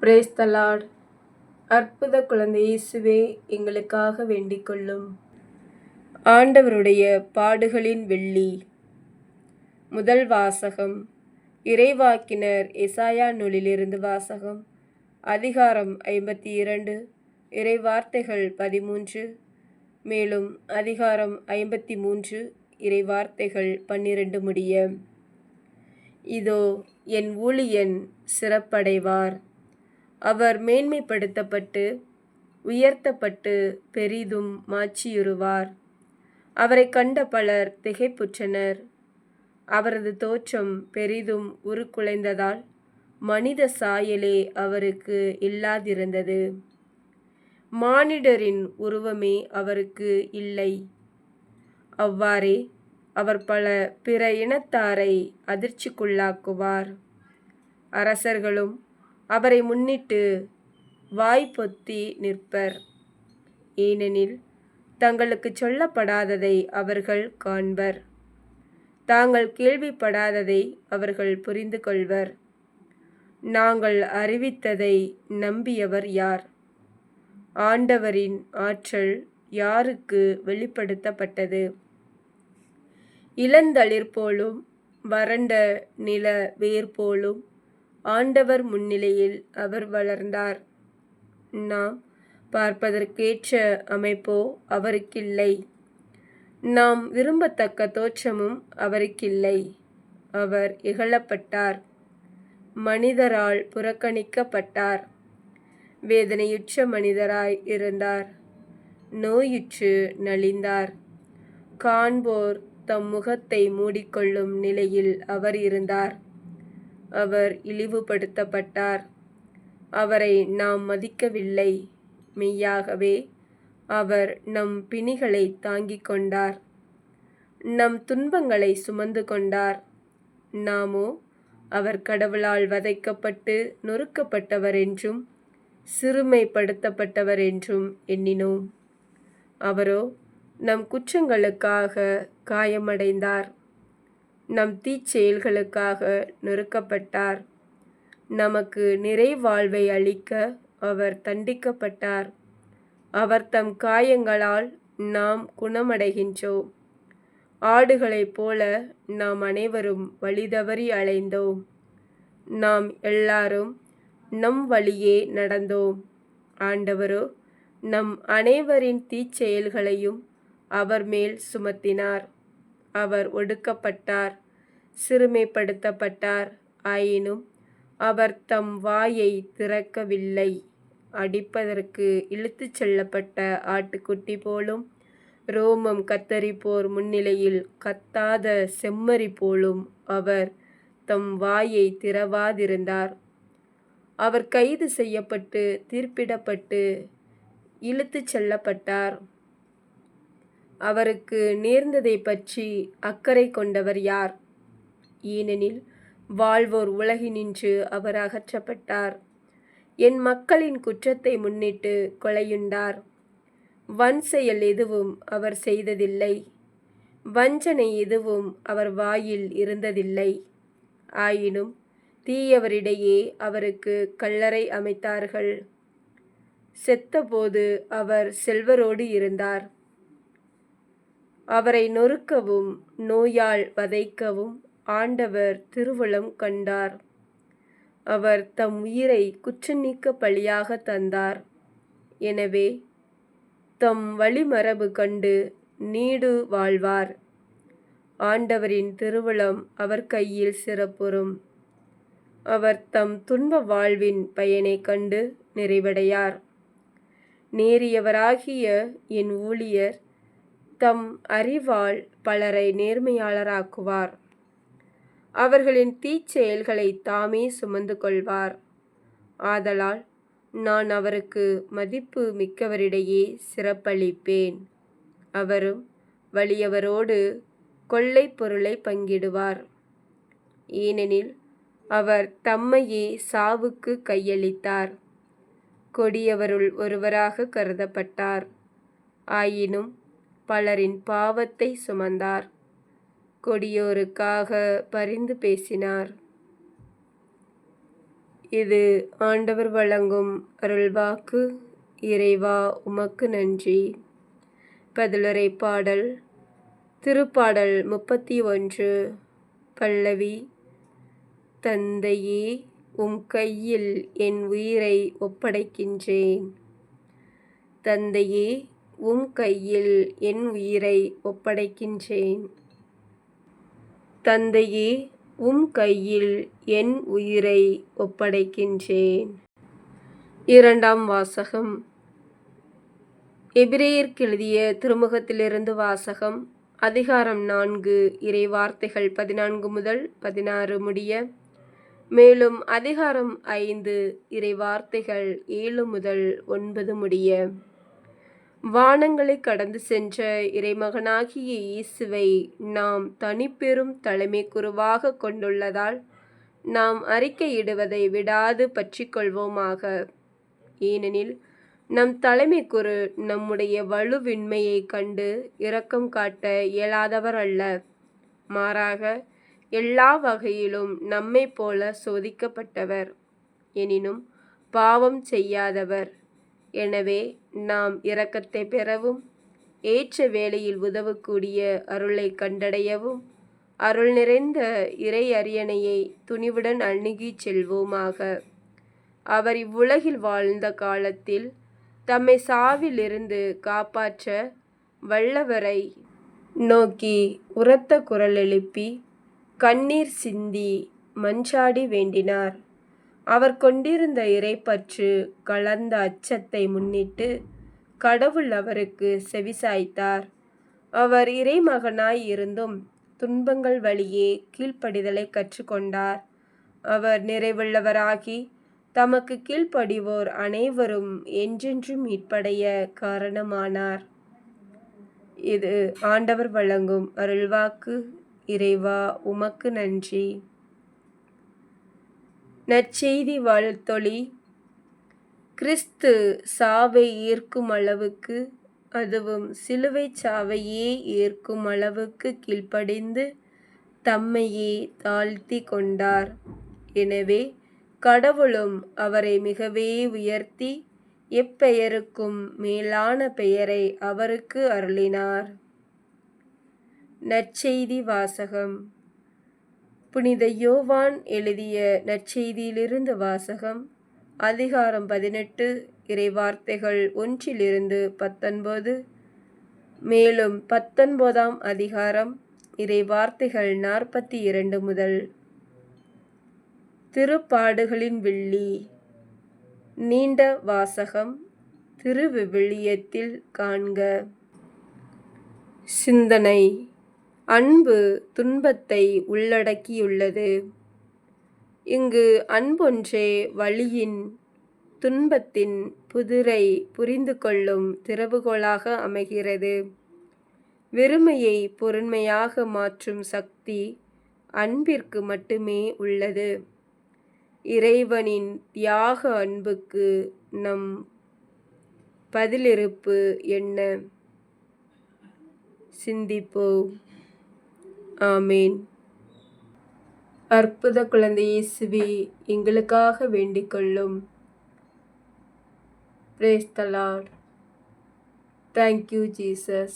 Brace த Lord. அற்புத குழந்தை இயேசுவே, எங்களுக்காக வேண்டிக் கொள்ளும். ஆண்டவருடைய பாடுகளின் வெள்ளி. முதல் வாசகம். இறைவாக்கினர் எசாயா நூலிலிருந்து வாசகம். அதிகாரம் 52, இறைவார்த்தைகள் 13, மேலும் அதிகாரம் 53, இறைவார்த்தைகள் 12 முடிய. இதோ என் ஊழியன் சிறப்படைவார். அவர் மேன்மைப்படுத்தப்பட்டு உயர்த்தப்பட்டு பெரிதும் மாட்சியுறுவார். அவரை கண்ட பலர் திகைப்புற்றனர். அவரது தோற்றம் பெரிதும் உருக்குலைந்ததால் மனித சாயலே அவருக்கு இல்லாதிருந்தது. மானிடரின் உருவமே அவருக்கு இல்லை. அவ்வாறே அவர் பல பிற இனத்தாரை அதிர்ச்சிக்குள்ளாக்குவார். அரசர்களும் அவரை முன்னிட்டு வாய்ப்பொத்தி நிற்பர். ஏனெனில் தங்களுக்கு சொல்லப்படாததை அவர்கள் காண்பர். தாங்கள் கேள்விப்படாததை அவர்கள் புரிந்து கொள்வர். நாங்கள் அறிவித்ததை நம்பியவர் யார்? ஆண்டவரின் ஆற்றல் யாருக்கு வெளிப்படுத்தப்பட்டது? இளந்தளிர் போலும் வறண்ட நில வேர் போலும் ஆண்டவர் முன்னிலையில் அவர் வளர்ந்தார். நாம் பார்ப்பதற்கேற்ற அமைப்போ அவருக்கில்லை. நாம் விரும்பத்தக்க தோற்றமும் அவருக்கில்லை. அவர் இகழப்பட்டார், மனிதரால் புறக்கணிக்கப்பட்டார். வேதனையுற்ற மனிதராய் இருந்தார், நோயுற்று நலிந்தார். காண்போர் தம் முகத்தை மூடிக்கொள்ளும் நிலையில் அவர் இருந்தார். அவர் இழிவுபடுத்தப்பட்டார், அவரை நாம் மதிக்கவில்லை. மெய்யாகவே அவர் நம் பிணிகளை தாங்கிக் கொண்டார், நம் துன்பங்களை சுமந்து கொண்டார். நாமோ அவர் கடவுளால் வதைக்கப்பட்டு நொறுக்கப்பட்டவர் என்றும் சிறுமைப்படுத்தப்பட்டவர் என்றும் எண்ணினோம். அவரோ நம் குற்றங்களுக்காக காயமடைந்தார், நம் தீச்செயல்களுக்காக நொறுக்கப்பட்டார். நமக்கு நிறைவாழ்வை அளிக்க அவர் தண்டிக்கப்பட்டார். அவர் தம் காயங்களால் நாம் குணமடைகின்றோம். ஆடுகளைப் போல நாம் அனைவரும் வழிதவறி அலைந்தோம். நாம் எல்லாரும் நம் வழியே நடந்தோம். ஆண்டவரோ நம் அனைவரின் தீச்செயல்களையும் அவர் மேல் சுமத்தினார். அவர் ஒடுக்கப்பட்டார், சிறுமைப்படுத்தப்பட்டார். ஆயினும் அவர் தம் வாயை திறக்கவில்லை. அடிப்பதற்கு இழுத்துச் செல்லப்பட்ட ஆட்டுக்குட்டி போலும், ரோமம் கத்தரிப்போர் முன்னிலையில் கத்தாத செம்மறி போலும் அவர் தம் வாயை திறவாதிருந்தார். அவர் கைது செய்யப்பட்டு தீர்ப்பிடப்பட்டு இழுத்துச் செல்லப்பட்டார். அவருக்கு நேர்ந்ததை பற்றி அக்கறை கொண்டவர் யார்? ஏனெனில் வாழ்வோர் உலகினின்று அவர் அகற்றப்பட்டார். என் மக்களின் குற்றத்தை முன்னிட்டு கொலையுண்டார். வன் செயல் எதுவும் அவர் செய்ததில்லை, வஞ்சனை எதுவும் அவர் வாயில் இருந்ததில்லை. ஆயினும் தீயவரிடையே அவருக்கு கல்லறை அமைத்தார்கள். செத்தபோது அவர் செல்வரோடு இருந்தார். அவரை நொறுக்கவும் நோயால் வதைக்கவும் ஆண்டவர் திருவுளம் கண்டார். அவர் தம் உயிரை குற்றநீக்க பலியாக தந்தார். எனவே தம் வழிமரபு கண்டு நீடு வாழ்வார். ஆண்டவரின் திருவுளம் அவர் கையில் சிறப்புறும். அவர் தம் துன்ப வாழ்வின் பயனை கண்டு நிறைவடையார். நேரியவராகிய என் ஊழியர் தம் அறிவால் பலரை நேர்மையாளராக்குவார். அவர்களின் தீச்செயல்களை தாமே சுமந்து கொள்வார். ஆதலால் நான் அவருக்கு மதிப்பு மிக்கவரிடையே சிறப்பளிப்பேன். அவரும் வலியவரோடு கொள்ளை பொருளை பங்கிடுவார். ஏனெனில் அவர் தம்மையே சாவுக்கு கையளித்தார். கொடியவருள் ஒருவராக கருதப்பட்டார். ஆயினும் பலரின் பாவத்தை சுமந்தார். கொடியோருக்காக பரிந்து பேசினார். இது ஆண்டவர் வழங்கும் அருள்வாக்கு. இறைவா உமக்கு நன்றி. பதிலுரை பாடல். திருப்பாடல் 31. பல்லவி. தந்தையே, உம் கையில் என் உயிரை ஒப்படைக்கின்றேன். தந்தையே, உம் கையில் என் உயிரை ஒப்படைக்கின்றேன். தந்தையே, உம் கையில் என் உயிரை ஒப்படைக்கின்றேன். இரண்டாம் வாசகம். எபிரேயருக்கு எழுதிய திருமுகத்திலிருந்து வாசகம். அதிகாரம் 4, இறைவார்த்தைகள் 14 முதல் 16 முடிய. மேலும் அதிகாரம் 5, இறைவார்த்தைகள் 7 முதல் 9 முடிய. வானங்களை கடந்து சென்ற இறைமகனாகிய இயேசுவை நாம் தனிப்பெரும் தலைமை குருவாக கொண்டுள்ளதால் நாம் அறிக்கையிடுவதை விடாது பற்றிக் கொள்வோமாக. ஏனெனில் நம் தலைமை குரு நம்முடைய வலுவின்மையை கண்டு இரக்கம் காட்ட இயலாதவர் அல்ல. மாறாக எல்லா வகையிலும் நம்மை போல சோதிக்கப்பட்டவர், எனினும் பாவம் செய்யாதவர். எனவே நாம் இரக்கத்தை பெறவும் ஏற்ற வேளையில் உதவக்கூடிய அருளை கண்டடையவும் அருள் நிறைந்த இறை அரியணையை துணிவுடன் அணுகிச் செல்வோமாக. அவர் இவ்வுலகில் வாழ்ந்த காலத்தில் தம்மை சாவிலிருந்து காப்பாற்ற வல்லவரை நோக்கி உரத்த குரல் எழுப்பி கண்ணீர் சிந்தி மன்றாடி வேண்டினார். அவர் கொண்டிருந்த இறைப்பற்று கலந்த அச்சத்தை முன்னிட்டு கடவுள் அவருக்கு செவிசாய்த்தார். அவர் இறைமகனாய் இருந்தும் துன்பங்கள் வழியே கீழ்ப்படிதலை கற்றுக்கொண்டார். அவர் நிறைவுள்ளவராகி தமக்கு கீழ்ப்படிவோர் அனைவரும் என்றென்றும் மீட்படைய காரணமானார். இது ஆண்டவர் வழங்கும் அருள்வாக்கு. இறைவா உமக்கு நன்றி. நற்செய்தி வாழ்த்தொளி. கிறிஸ்து சாவை ஏற்கும் அளவுக்கு, அதுவும் சிலுவைச் சாவையே ஏற்கும் அளவுக்கு கீழ்ப்படிந்து தம்மையே தாழ்த்தி கொண்டார். எனவே கடவுளும் அவரை மிகவே உயர்த்தி எப்பெயருக்கும் மேலான பெயரை அவருக்கு அருளினார். நற்செய்தி வாசகம். புனித யோவான் எழுதிய நற்செய்தியிலிருந்து வாசகம். அதிகாரம் 18, இறைவார்த்தைகள் 1 19, மேலும் 19ஆம் அதிகாரம் இறைவார்த்தைகள் 42 முதல். திருப்பாடுகளின் வில்லி. நீண்ட வாசகம். திருவிவிலியத்தில் காண்க. சிந்தனை. அன்பு துன்பத்தை உள்ளடக்கியுள்ளது. இங்கு அன்பொன்றே வலியின், துன்பத்தின் புதிரை புரிந்து கொள்ளும் திறவுகோலாக அமைகிறது. வெறுமையை பொருண்மையாக மாற்றும் சக்தி அன்பிற்கு மட்டுமே உள்ளது. இறைவனின் தியாக அன்புக்கு நம் பதிலிருப்பு என்ன? சிந்திப்போம். ஆமேன். அற்புத குழந்தை இயேசுவே, எங்களுக்காக வேண்டிக் கொள்ளும். Praise the Lord. Thank you, Jesus.